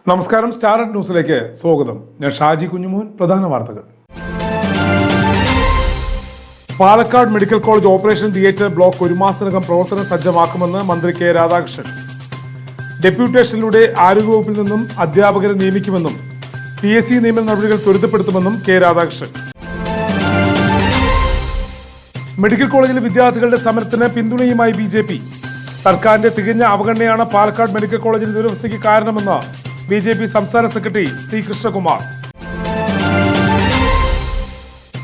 നമസ്കാരം, സ്റ്റാർ ന്യൂസിലേക്ക് സ്വാഗതം. ഞാൻ ഷാജി കുഞ്ഞുമോൻ. പ്രധാന വാർത്തകൾ. Palakkad medical college operation theatre block 1 മാസത്തിനകം പ്രവർത്തനം സജ്ജമാക്കുമെന്ന് മന്ത്രി കെ രാധാകൃഷ്ണൻ. ഡെപ്യൂട്ടേഷനിലൂടെ ആരോഗ്യവകുപ്പിൽ നിന്നും അധ്യാപകരെ നിയമിക്കുമെന്നും PSC നിയമന നടപടികൾ ത്വരിതപ്പെടുത്തുമെന്നും കെ രാധാകൃഷ്ണൻ. മെഡിക്കൽ കോളേജിലെ വിദ്യാർത്ഥികളുടെ സമരത്തിന് പിന്തുണയുമായി BJP. സർക്കാരിന്റെ തികഞ്ഞ അവഗണനയാണ് പാലക്കാട് മെഡിക്കൽ കോളേജിന്റെ ദുരവസ്ഥയ്ക്ക് കാരണമെന്ന് BJP സംസ്ഥാന സെക്രട്ടറി C. കൃഷ്ണകുമാർ.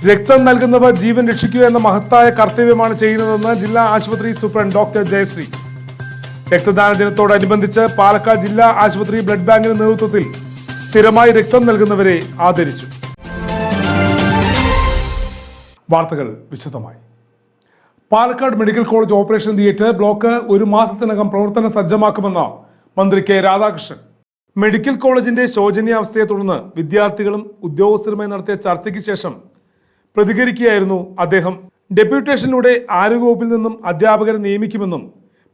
രക്തം നൽകുന്നവർ ജീവൻ രക്ഷിക്കുക എന്ന മഹത്തായ കർത്തവ്യമാണ് ചെയ്യുന്നതെന്ന് ജില്ലാ ആശുപത്രി സൂപ്രണ്ട് ഡോക്ടർ ജയശ്രീ. രക്തദാന ദിനത്തോടനുബന്ധിച്ച് പാലക്കാട് ജില്ലാ ആശുപത്രി ബ്ലഡ് ബാങ്കിന്റെ നേതൃത്വത്തിൽ സ്ഥിരമായി രക്തം നൽകുന്നവരെ ആദരിച്ചു. വാർത്തകൾ വിശദമായി. Palakkad medical college operation theatre block 1 മാസത്തിനകം പ്രവർത്തന സജ്ജമാക്കുമെന്ന് മന്ത്രി കെ രാധാകൃഷ്ണൻ. മെഡിക്കൽ കോളേജിന്റെ ശോചനീയാവസ്ഥയെ തുടർന്ന് വിദ്യാർത്ഥികളും ഉദ്യോഗസ്ഥരുമായി നടത്തിയ ചർച്ചയ്ക്ക് ശേഷം പ്രതികരിക്കുകയായിരുന്നു അദ്ദേഹം. ഡെപ്യൂട്ടേഷനിലൂടെ ആരോഗ്യവകുപ്പിൽ നിന്നും അധ്യാപകരെ നിയമിക്കുമെന്നും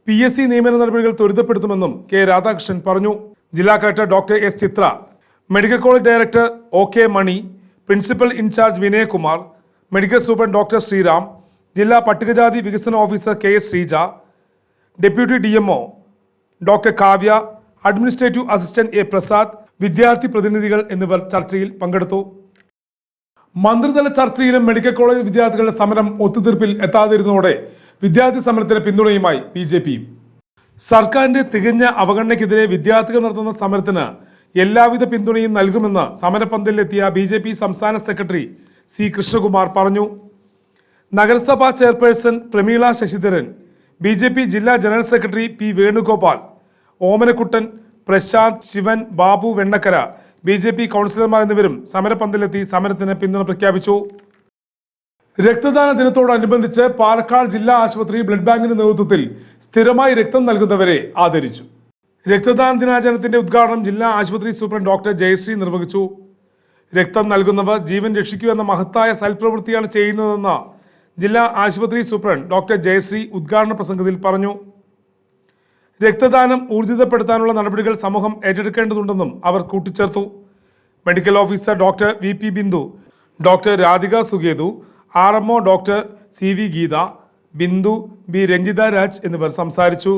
PSC നിയമന നടപടികൾ ത്വരിതപ്പെടുത്തുമെന്നും കെ രാധാകൃഷ്ണൻ പറഞ്ഞു. ജില്ലാ collector doctor S. Chitra, medical college director OK Mani, principal in charge Vinayakumar, medical superintendent doctor Sreeram, ജില്ലാ പട്ടികജാതി വികസന officer KS Sreeja, deputy DMO doctor Kavya, administrative assistant A. Prasad, വിദ്യാർത്ഥി പ്രതിനിധികൾ എന്നിവർ ചർച്ചയിൽ പങ്കെടുത്തു. മന്ത്രിതല ചർച്ചയിലും മെഡിക്കൽ കോളേജ് വിദ്യാർത്ഥികളുടെ സമരം ഒത്തുതീർപ്പിൽ എത്താതിരുന്നതോടെ വിദ്യാർത്ഥി സമരത്തിന് പിന്തുണയുമായി BJP. സർക്കാരിന്റെ തികഞ്ഞ അവഗണനയ്ക്കെതിരെ വിദ്യാർത്ഥികൾ നടത്തുന്ന സമരത്തിന് എല്ലാവിധ പിന്തുണയും നൽകുമെന്ന് സമരപന്തലിലെത്തിയ BJP സംസ്ഥാന സെക്രട്ടറി C. കൃഷ്ണകുമാർ പറഞ്ഞു. നഗരസഭാ ചെയർപേഴ്സൺ പ്രമീള ശശിധരൻ, BJP ജില്ലാ general secretary P. Venugopal, Omanakuttan, Prashanth, Sivan, Babu Vennakkara, BJP കൗൺസിലർമാർ എന്നിവരും സമരപന്തലിലെത്തി സമരത്തിന് പിന്തുണ പ്രഖ്യാപിച്ചു. രക്തദാന ദിനത്തോടനുബന്ധിച്ച് പാലക്കാട് ജില്ലാ ആശുപത്രി ബ്ലഡ് ബാങ്കിന്റെ നേതൃത്വത്തിൽ സ്ഥിരമായി രക്തം നൽകുന്നവരെ ആദരിച്ചു. രക്തദാന ദിനാചരണത്തിന്റെ ഉദ്ഘാടനം ജില്ലാ ആശുപത്രി സൂപ്രണ്ട് ഡോക്ടർ ജയശ്രീ നിർവഹിച്ചു. രക്തം നൽകുന്നവർ ജീവൻ രക്ഷിക്കുക എന്ന മഹത്തായ സൽപ്രവൃത്തിയാണ് ചെയ്യുന്നതെന്ന് ജില്ലാ ആശുപത്രി സൂപ്രണ്ട് ഡോക്ടർ ജയശ്രീ ഉദ്ഘാടന പ്രസംഗത്തിൽ പറഞ്ഞു. രക്തദാനം ഊർജിതപ്പെടുത്താനുള്ള നടപടികൾ സമൂഹം ഏറ്റെടുക്കേണ്ടതുണ്ടെന്നും അവർ കൂട്ടിച്ചേർത്തു. Medical officer doctor VP Bindu, doctor Radhika Sugethu, RMO doctor CV Geetha, Bindu, B. Ranjitha Raj എന്നിവർ സംസാരിച്ചു.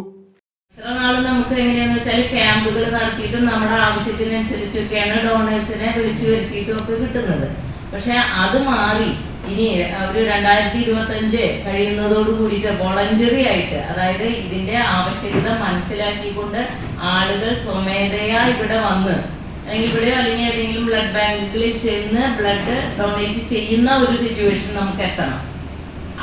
ഇത്ര നാളും നമുക്ക് എങ്ങനെയാന്ന് വെച്ചാൽ ക്യാമ്പുകൾ നടത്തിയിട്ടും നമ്മുടെ ആവശ്യത്തിനനുസരിച്ചൊക്കെയാണ് ഡോണേഴ്സിനെ വിളിച്ചു വരുത്തിയിട്ടും ഒക്കെ കിട്ടുന്നത്. പക്ഷെ അത് മാറി ഇനി ഒരു 2025 കഴിയുന്നതോട് കൂടിയിട്ട് വോളണ്ടറി ആയിട്ട്, അതായത് ഇതിന്റെ ആവശ്യകത മനസ്സിലാക്കിക്കൊണ്ട് ആളുകൾ സ്വമേധയാ ഇവിടെ വന്ന് അല്ലെങ്കിൽ ഏതെങ്കിലും ബ്ലഡ് ബാങ്കുകളിൽ ചെന്ന് ബ്ലഡ് ഡൊണേറ്റ് ചെയ്യുന്ന ഒരു സിറ്റുവേഷൻ നമുക്ക് എത്തണം.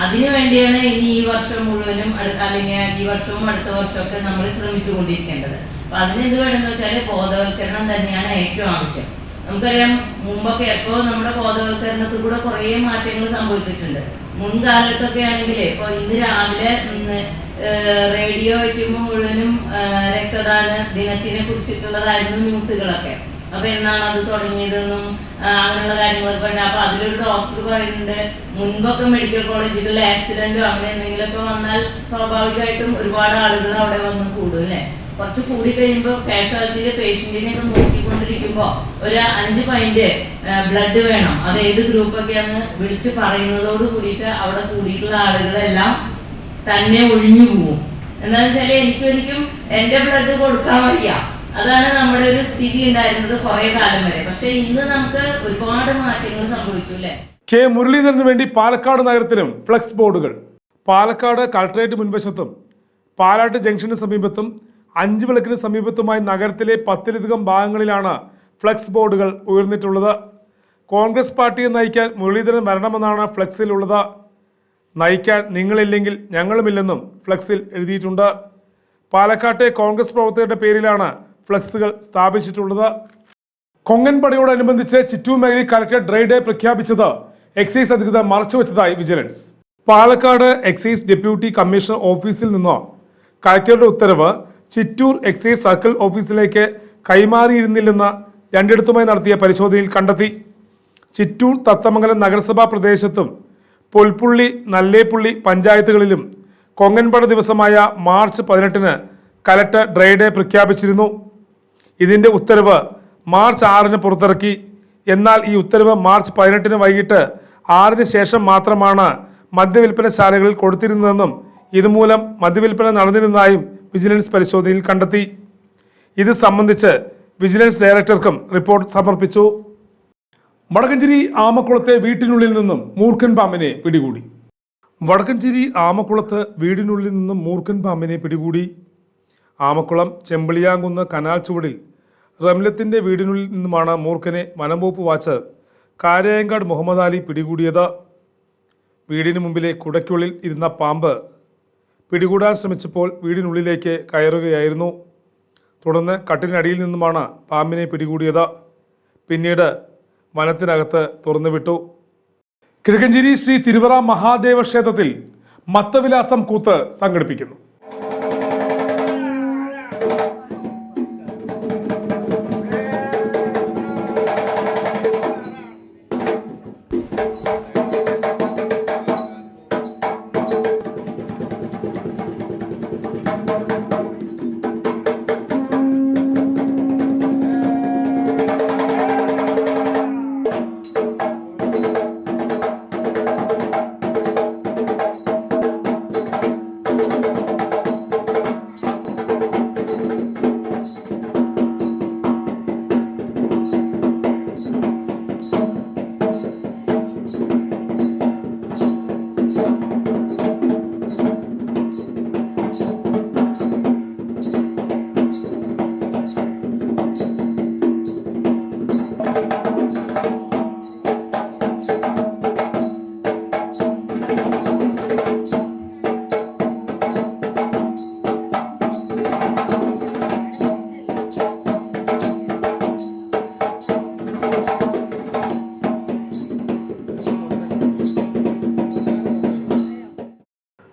അതിനു വേണ്ടിയാണ് ഇനി ഈ വർഷം മുഴുവനും അല്ലെങ്കിൽ ഈ വർഷവും അടുത്ത വർഷമൊക്കെ നമ്മൾ ശ്രമിച്ചുകൊണ്ടിരിക്കേണ്ടത്. അപ്പൊ അതിന് എന്ത് വേണമെന്ന് വെച്ചാൽ ബോധവൽക്കരണം തന്നെയാണ് ഏറ്റവും ആവശ്യം. നമുക്കറിയാം, മുമ്പൊക്കെ എപ്പോൾ നമ്മുടെ ബോധവൽക്കരണത്തിൽ കൂടെ കുറേ മാറ്റങ്ങൾ സംഭവിച്ചിട്ടുണ്ട്. മുൻകാലത്തൊക്കെ ആണെങ്കിൽ ഇപ്പോൾ ഇന്ന് രാവിലെ റേഡിയോ വയ്ക്കുമ്പോൾ മുഴുവനും രക്തദാന ദിനത്തിനെ കുറിച്ചിട്ടുള്ളതായിരുന്നു ന്യൂസുകളൊക്കെ. അപ്പൊ എന്നാണ് അത് തുടങ്ങിയതെന്നും അങ്ങനെയുള്ള കാര്യങ്ങളൊക്കെ ഉണ്ട്. അപ്പൊ അതിലൊരു ഡോക്ടർ പറയുന്നുണ്ട്, മുൻപൊക്കെ മെഡിക്കൽ കോളേജുകളിൽ ആക്സിഡന്റോ അങ്ങനെ എന്തെങ്കിലുമൊക്കെ വന്നാൽ സ്വാഭാവികമായിട്ടും ഒരുപാട് ആളുകൾ അവിടെ വന്ന് കൂടും അല്ലെ. കുറച്ച് കൂടി കഴിയുമ്പോൾ കാഷ്വാലിറ്റിയിലെ പേഷ്യന്റിനെയൊക്കെ നോക്കിക്കൊണ്ടിരിക്കുമ്പോൾ ഒരു 5 പൈന്റ് ബ്ലഡ് വേണം, അത് ഏത് ഗ്രൂപ്പൊക്കെയാന്ന് വിളിച്ച് പറയുന്നതോട് കൂടിയിട്ട് അവിടെ കൂടിയിട്ടുള്ള ആളുകളെല്ലാം തന്നെ ഒഴിഞ്ഞു പോകും. എന്താണെന്ന് വെച്ചാൽ എനിക്കൊരിക്കും എന്റെ ബ്ലഡ് കൊടുക്കാൻ വയ്യ. അതാണ് നമ്മുടെ ഒരു സ്ഥിതി ഉണ്ടായിരുന്നത് കുറെ കാലം വരെ. പക്ഷെ ഇന്ന് നമുക്ക് ഒരുപാട് മാറ്റങ്ങൾ സംഭവിച്ചു അല്ലെ. K. മുരളീധരന് വേണ്ടി പാലക്കാട് നഗരത്തിലും ഫ്ലക്സ് ബോർഡുകൾ. പാലക്കാട് കളക്ടറേറ്റ് മുൻവശത്തും പാലാട്ട് ജംഗ്ഷന് സമീപത്തും 5 വിളക്കിന് സമീപത്തുമായി നഗരത്തിലെ 10-ലധികം ഭാഗങ്ങളിലാണ് ഫ്ലക്സ് ബോർഡുകൾ ഉയർന്നിട്ടുള്ളത്. കോൺഗ്രസ് പാർട്ടിയെ നയിക്കാൻ മുരളീധരൻ വരണമെന്നാണ് ഫ്ലക്സിലുള്ളത്. നയിക്കാൻ നിങ്ങളില്ലെങ്കിൽ ഞങ്ങളുമില്ലെന്നും ഫ്ലക്സിൽ എഴുതിയിട്ടുണ്ട്. പാലക്കാട്ടെ കോൺഗ്രസ് പ്രവർത്തകരുടെ പേരിലാണ് ഫ്ലക്സുകൾ സ്ഥാപിച്ചിട്ടുള്ളത്. കൊങ്ങൻപടയോടനുബന്ധിച്ച് ചിറ്റൂർ മേഖലയിൽ കലക്ടർ ഡ്രൈ ഡേ പ്രഖ്യാപിച്ചത് എക്സൈസ് അധികൃതർ മറച്ചുവെച്ചതായി vigilance. Palakkad excise deputy commissioner ഓഫീസിൽ നിന്ന് കലക്ടറുടെ ഉത്തരവ് ചിറ്റൂർ എക്സൈസ് സർക്കിൾ ഓഫീസിലേക്ക് കൈമാറിയിരുന്നില്ലെന്ന് രണ്ടിടത്തുമായി നടത്തിയ പരിശോധനയിൽ കണ്ടെത്തി. ചിറ്റൂർ തത്തമംഗലം നഗരസഭാ പ്രദേശത്തും പൊൽപ്പുള്ളി നല്ലേപ്പുള്ളി പഞ്ചായത്തുകളിലും കൊങ്ങൻപട ദിവസമായ മാർച്ച് 18-ന് കലക്ടർ ഡ്രൈ ഡേ പ്രഖ്യാപിച്ചിരുന്നു. ഇതിന്റെ ഉത്തരവ് മാർച്ച് 6-ന് പുറത്തിറക്കി. എന്നാൽ ഈ ഉത്തരവ് മാർച്ച് 18-ന് വൈകിട്ട് 6-ന് ശേഷം മാത്രമാണ് മദ്യവിൽപ്പനശാലകളിൽ കൊടുത്തിരുന്നതെന്നും ഇതുമൂലം മദ്യവിൽപ്പന നടന്നിരുന്നതായും വിജിലൻസ് പരിശോധനയിൽ കണ്ടെത്തി. ഇത് സംബന്ധിച്ച് വിജിലൻസ് ഡയറക്ടർക്കും റിപ്പോർട്ട് സമർപ്പിച്ചു. വടക്കഞ്ചേരി ആമക്കുളത്തെ വീട്ടിനുള്ളിൽ നിന്നും മൂർഖൻ പാമ്പിനെ പിടികൂടി. വടക്കഞ്ചേരി ആമക്കുളത്ത് വീടിനുള്ളിൽ നിന്നും മൂർഖൻ പാമ്പിനെ പിടികൂടി. ആമക്കുളം ചെമ്പിളിയാങ്കുന്ന് കനാൽ ചുവടിൽ റംലത്തിന്റെ വീടിനുള്ളിൽ നിന്നുമാണ് മൂർഖനെ വനംവകുപ്പ് വാച്ചർ കാരയങ്കാട് മുഹമ്മദ് അലി പിടികൂടിയത്. വീടിന് മുമ്പിലെ കുടയ്ക്കുള്ളിൽ ഇരുന്ന പാമ്പ് പിടികൂടാൻ ശ്രമിച്ചപ്പോൾ വീടിനുള്ളിലേക്ക് കയറുകയായിരുന്നു. തുടർന്ന് കട്ടിലിനടിയിൽ നിന്നുമാണ് പാമ്പിനെ പിടികൂടിയത്. പിന്നീട് വനത്തിനകത്ത് തുറന്നുവിട്ടു. കിഴക്കഞ്ചേരി ശ്രീ തിരുവറ മഹാദേവ ക്ഷേത്രത്തിൽ മത്തവിലാസം കൂത്ത് സംഘടിപ്പിക്കുന്നു.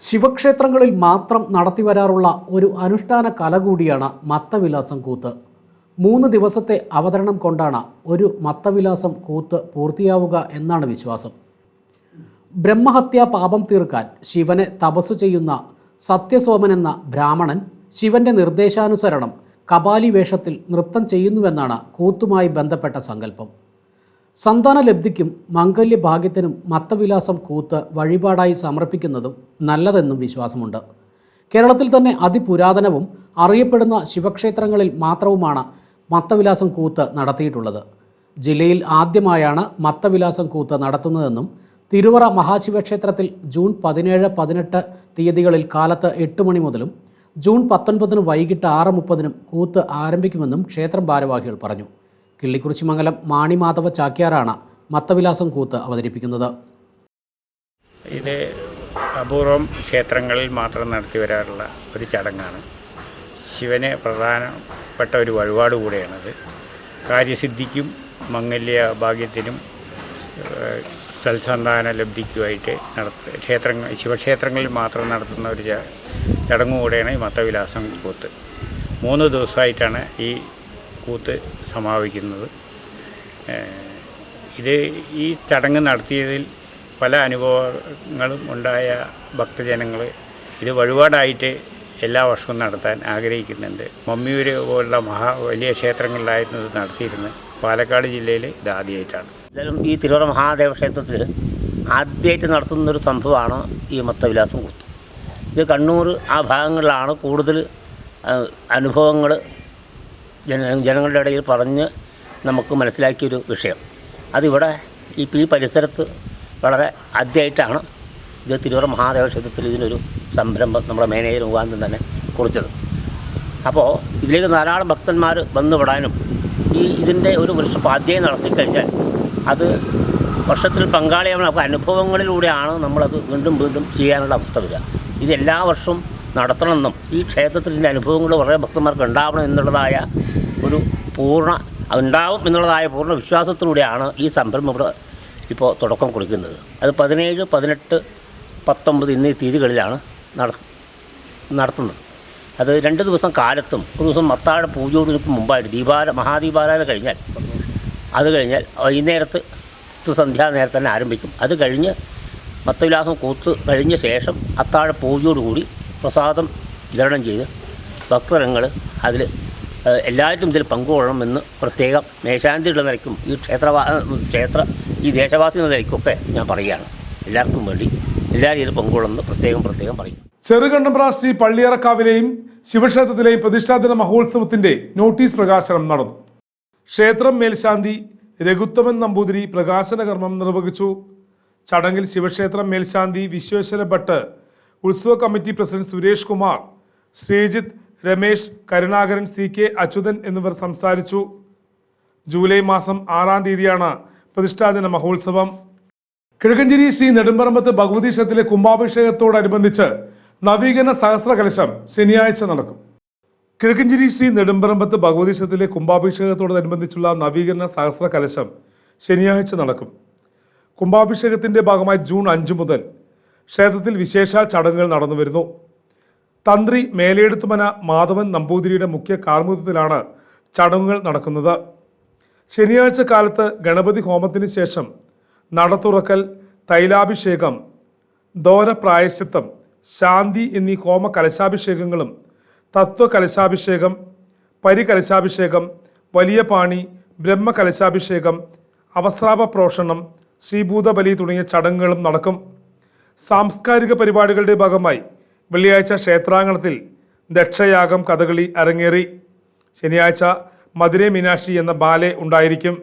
ശിവക്ഷേത്രങ്ങളിൽ മാത്രം നടത്തിവരാറുള്ള ഒരു അനുഷ്ഠാന കല കൂടിയാണ് മത്തവിലാസം കൂത്ത്. 3 ദിവസത്തെ അവതരണം കൊണ്ടാണ് ഒരു മത്തവിലാസം കൂത്ത് പൂർത്തിയാവുക എന്നാണ് വിശ്വാസം. ബ്രഹ്മഹത്യാ പാപം തീർക്കാൻ ശിവനെ തപസ്സു ചെയ്യുന്ന സത്യസോമൻ എന്ന ബ്രാഹ്മണൻ ശിവന്റെ നിർദ്ദേശാനുസരണം കപാലി വേഷത്തിൽ നൃത്തം ചെയ്യുന്നുവെന്നാണ് കൂത്തുമായി ബന്ധപ്പെട്ട സങ്കല്പം. സന്താന ലബ്ധിക്കും മംഗല്യഭാഗ്യത്തിനും മത്തവിലാസം കൂത്ത് വഴിപാടായി സമർപ്പിക്കുന്നതും നല്ലതെന്നും വിശ്വാസമുണ്ട്. കേരളത്തിൽ തന്നെ അതിപുരാതനവും അറിയപ്പെടുന്ന ശിവക്ഷേത്രങ്ങളിൽ മാത്രവുമാണ് മത്തവിലാസം കൂത്ത് നടത്തിയിട്ടുള്ളത്. ജില്ലയിൽ ആദ്യമായാണ് മത്തവിലാസം കൂത്ത് നടത്തുന്നതെന്നും തിരുവറ മഹാശിവക്ഷേത്രത്തിൽ ജൂൺ 17-18 തീയതികളിൽ കാലത്ത് 8 മണി മുതലും ജൂൺ 19 വൈകിട്ട് 6:30 കൂത്ത് ആരംഭിക്കുമെന്നും ക്ഷേത്രം ഭാരവാഹികൾ പറഞ്ഞു. കിള്ളിക്കുറിശിമംഗലം മാണിമാധവ ചാക്യാരാണ് മത്തവിലാസം കൂത്ത് അവതരിപ്പിക്കുന്നത്. ഇത് അപൂർവം ക്ഷേത്രങ്ങളിൽ മാത്രം നടത്തി വരാറുള്ള ഒരു ചടങ്ങാണ്. ശിവന് പ്രധാനപ്പെട്ട ഒരു വഴിപാട് കൂടെയാണത്. കാര്യസിദ്ധിക്കും മംഗല്യ ഭാഗ്യത്തിനും തൽസന്താന ലബ്ധിക്കുമായിട്ട് ശിവക്ഷേത്രങ്ങളിൽ മാത്രം നടത്തുന്ന ഒരു ചടങ്ങ് കൂടെയാണ് ഈ മത്തവിലാസം കൂത്ത്. 3 ദിവസമായിട്ടാണ് ഈ കൂത്ത് സമാപിക്കുന്നത്. ഈ ചടങ്ങ് നടത്തിയതിൽ പല അനുഭവങ്ങളും ഉണ്ടായ ഭക്തജനങ്ങൾ ഇത് വഴിപാടായിട്ട് എല്ലാ വർഷവും നടത്താൻ ആഗ്രഹിക്കുന്നുണ്ട്. മമ്മിയൂർ പോലുള്ള വലിയ ക്ഷേത്രങ്ങളിലായിരുന്നു ഇത് നടത്തിയിരുന്നത്. പാലക്കാട് ജില്ലയിൽ ഇത് ആദ്യമായിട്ടാണ്. എന്തായാലും ഈ തിരുവറ മഹാദേവ ക്ഷേത്രത്തിൽ ആദ്യമായിട്ട് നടത്തുന്നൊരു സംഭവമാണ് ഈ മത്തവിലാസം കൂത്ത്. ഇത് കണ്ണൂർ ആ ഭാഗങ്ങളിലാണ് കൂടുതൽ അനുഭവങ്ങൾ ജനങ്ങളുടെ ഇടയിൽ പറഞ്ഞ് നമുക്ക് മനസ്സിലാക്കിയൊരു വിഷയം. അതിവിടെ ഈ പരിസരത്ത് വളരെ ആദ്യമായിട്ടാണ് ഇത് തിരുവറ മഹാദേവ ക്ഷേത്രത്തിൽ ഇതിനൊരു സംരംഭം നമ്മുടെ മാനേജർ മുഖാന്തരം തന്നെ കുറിച്ചത്. അപ്പോൾ ഇതിലേക്ക് ധാരാളം ഭക്തന്മാർ വന്നുവിടാനും ഇതിൻ്റെ ഒരു വർഷപ്പാദ്യം നടത്തിക്കഴിഞ്ഞാൽ അത് വർഷത്തിൽ പങ്കാളിയാവുന്ന നമുക്ക് അനുഭവങ്ങളിലൂടെയാണ് നമ്മളത് വീണ്ടും വീണ്ടും ചെയ്യാനുള്ള അവസ്ഥ വരിക. ഇത് എല്ലാ വർഷവും നടത്തണമെന്നും ഈ ക്ഷേത്രത്തിൻ്റെ അനുഭവങ്ങൾ വളരെ ഭക്തന്മാർക്ക് ഉണ്ടാവണം എന്നുള്ളതായ ഒരു ഉണ്ടാവും എന്നുള്ളതായ പൂർണ്ണ വിശ്വാസത്തിലൂടെയാണ് ഈ സംരംഭം ഇവിടെ ഇപ്പോൾ തുടക്കം കുറിക്കുന്നത്. അത് 17, 18, 19 എന്നീ തീയതികളിലാണ് നടത്തുന്നത്. അത് 2 ദിവസം കാലത്തും ഒരു ദിവസം മത്താഴ പൂജയോടൊപ്പം മുമ്പായിട്ട് മഹാദീപാരാധന കഴിഞ്ഞാൽ വൈകുന്നേരത്ത് സന്ധ്യാനേരത്ത് തന്നെ ആരംഭിക്കും. അത് കഴിഞ്ഞ് മത്തവിലാസം കൂത്ത് കഴിഞ്ഞ ശേഷം അത്താഴ പൂജയോടുകൂടി പ്രസാദം വിതരണം ചെയ്ത് ഭക്തജനങ്ങൾ അതിൽ എല്ലാവരും ഇതിൽ പങ്കുകൊള്ളണമെന്ന് പ്രത്യേകം മേശാന്തിയുള്ള നിലയ്ക്കും ഈ ദേശവാസി എന്ന നിലയ്ക്കൊക്കെ ഞാൻ പറയുകയാണ്. എല്ലാവർക്കും വേണ്ടി എല്ലാവരും ഇതിൽ പങ്കുകൊള്ളുമെന്ന് പ്രത്യേകം പറയും. ചെറുകണ്ടമ്പ്ര ശ്രീ പള്ളിയറക്കാവിലെയും ശിവക്ഷേത്രത്തിലെയും പ്രതിഷ്ഠാദിന മഹോത്സവത്തിന്റെ നോട്ടീസ് പ്രകാശനം നടന്നു. ക്ഷേത്രം മേൽശാന്തി രഘുത്തമൻ നമ്പൂതിരി പ്രകാശന കർമ്മം നിർവഹിച്ചു. ചടങ്ങിൽ ശിവക്ഷേത്രം മേൽശാന്തി വിശ്വേശ്വര ഭട്ട്, ഉത്സവ committee president Suresh Kumar, Sreejith, Ramesh, Karunakaran, CK Achuthan എന്നിവർ സംസാരിച്ചു. ജൂലൈ മാസം 6-ാം തീയതിയാണ് പ്രതിഷ്ഠാദിന മഹോത്സവം. കിഴക്കഞ്ചേരി ശ്രീ നെടുമ്പറമ്പത്ത് ഭഗവതി ക്ഷേത്രത്തിലെ കുംഭാഭിഷേകത്തോടനുബന്ധിച്ച് നവീകരണ സഹസ്ര കലശം ശനിയാഴ്ച നടക്കും. കിഴക്കഞ്ചേരി ശ്രീ നെടുമ്പറമ്പത്ത് ഭഗവതി ക്ഷേത്രത്തിലെ കുംഭാഭിഷേകത്തോടനുബന്ധിച്ചുള്ള നവീകരണ സഹസ്ര കലശം ശനിയാഴ്ച നടക്കും. കുംഭാഭിഷേകത്തിന്റെ ഭാഗമായി ജൂൺ 5 മുതൽ ക്ഷേത്രത്തിൽ വിശേഷാൽ ചടങ്ങുകൾ നടന്നുവരുന്നു. തന്ത്രി മേലെടുത്തുമന മാധവൻ നമ്പൂതിരിയുടെ മുഖ്യ കാർമ്മികത്വത്തിലാണ് ചടങ്ങുകൾ നടക്കുന്നത്. ശനിയാഴ്ച കാലത്ത് ഗണപതി ഹോമത്തിന് ശേഷം നടത്തുറക്കൽ, തൈലാഭിഷേകം, ദോരപ്രായശ്ചിത്തം, ശാന്തി എന്നീ ഹോമ കലശാഭിഷേകങ്ങളും തത്വകലശാഭിഷേകം, പരികലശാഭിഷേകം, വലിയ പാണി, ബ്രഹ്മകലശാഭിഷേകം, അവസ്ത്രാപപ്രോഷണം, ശ്രീഭൂതബലി തുടങ്ങിയ ചടങ്ങുകളും നടക്കും. സാംസ്കാരിക പരിപാടികളുടെ ഭാഗമായി വെള്ളിയാഴ്ച ക്ഷേത്രാങ്കണത്തിൽ ദക്ഷയാഗം, കഥകളി അരങ്ങേറി. ശനിയാഴ്ച മധുരൈ മീനാക്ഷി എന്ന ബാലെ ഉണ്ടായിരിക്കും.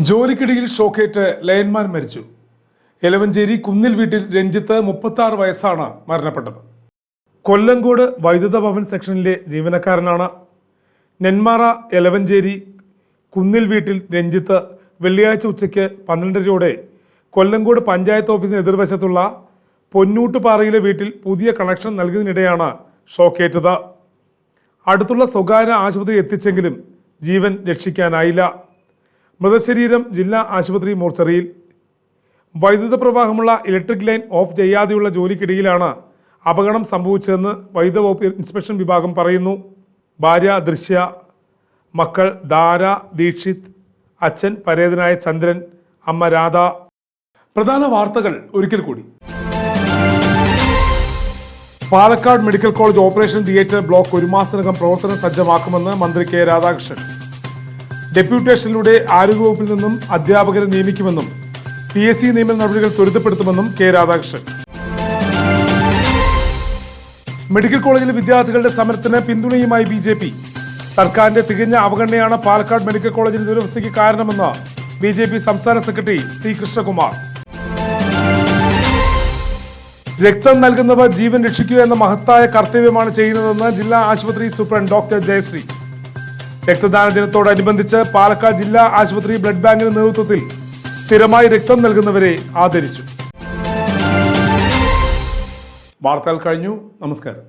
ജോലിക്കിടയിൽ ഷോക്കേറ്റ് ലൈൻമാൻ മരിച്ചു. എലവഞ്ചേരി കുന്നിൽ വീട്ടിൽ രഞ്ജിത്ത് 36 വയസ്സാണ് മരണപ്പെട്ടത്. കൊല്ലങ്കോട് വൈദ്യുത ഭവൻ സെക്ഷനിലെ ജീവനക്കാരനാണ്. നെന്മാറ എലവഞ്ചേരി കുന്നിൽ വീട്ടിൽ രഞ്ജിത്ത് വെള്ളിയാഴ്ച ഉച്ചയ്ക്ക് 12:30 കൊല്ലങ്കോട് പഞ്ചായത്ത് ഓഫീസിന് എതിർവശത്തുള്ള പൊന്നൂട്ടുപാറയിലെ വീട്ടിൽ പുതിയ കണക്ഷൻ നൽകുന്നതിനിടെയാണ് ഷോക്കേറ്റത്. അടുത്തുള്ള സ്വകാര്യ ആശുപത്രി എത്തിച്ചെങ്കിലും ജീവൻ രക്ഷിക്കാനായില്ല. മൃതശരീരം ജില്ലാ ആശുപത്രി മോർച്ചറിയിൽ. വൈദ്യുത പ്രവാഹമുള്ള ഇലക്ട്രിക് ലൈൻ ഓഫ് ചെയ്യാതെയുള്ള ജോലിക്കിടയിലാണ് അപകടം സംഭവിച്ചതെന്ന് വൈദ്യുത വകുപ്പ് ഇൻസ്പെക്ഷൻ വിഭാഗം പറയുന്നു. ഭാര്യ ദൃശ്യ, മക്കൾ ധാര, ദീക്ഷിത്, അച്ഛൻ പരേതനായ ചന്ദ്രൻ, അമ്മ രാധ. പ്രധാന വാർത്തകൾ ഒരിക്കൽ കൂടി. Palakkad medical college operation theatre block 1 മാസത്തിനകം പ്രവർത്തന സജ്ജമാക്കുമെന്ന് മന്ത്രി K രാധാകൃഷ്ണൻ. ഡെപ്യൂട്ടേഷനിലൂടെ ആരോഗ്യവകുപ്പിൽ നിന്നും അധ്യാപകരെ നിയമിക്കുമെന്നും PSC നിയമന നടപടികൾ ത്വരിതപ്പെടുത്തുമെന്നും K രാധാകൃഷ്ണൻ. മെഡിക്കൽ കോളേജിലെ വിദ്യാർത്ഥികളുടെ സമരത്തിന് പിന്തുണയുമായി BJP. സർക്കാരിന്റെ തികഞ്ഞ അവഗണനയാണ് പാലക്കാട് മെഡിക്കൽ കോളേജിന്റെ ദുരവസ്ഥയ്ക്ക് കാരണമെന്ന് BJP സംസ്ഥാന സെക്രട്ടറി C കൃഷ്ണകുമാർ. രക്തം നൽകുന്നവർ ജീവൻ രക്ഷിക്കുക എന്ന മഹത്തായ കർത്തവ്യമാണ് ചെയ്യുന്നതെന്ന് ജില്ലാ ആശുപത്രി സൂപ്രണ്ട് ഡോക്ടർ ജയശ്രീ. രക്തദാന ദിനത്തോടനുബന്ധിച്ച് പാലക്കാട് ജില്ലാ ആശുപത്രി ബ്ലഡ് ബാങ്കിന്റെ നേതൃത്വത്തിൽ സ്ഥിരമായി രക്തം നൽകുന്നവരെ ആദരിച്ചു. വാർത്തകൾ കഴിഞ്ഞു. നമസ്കാരം.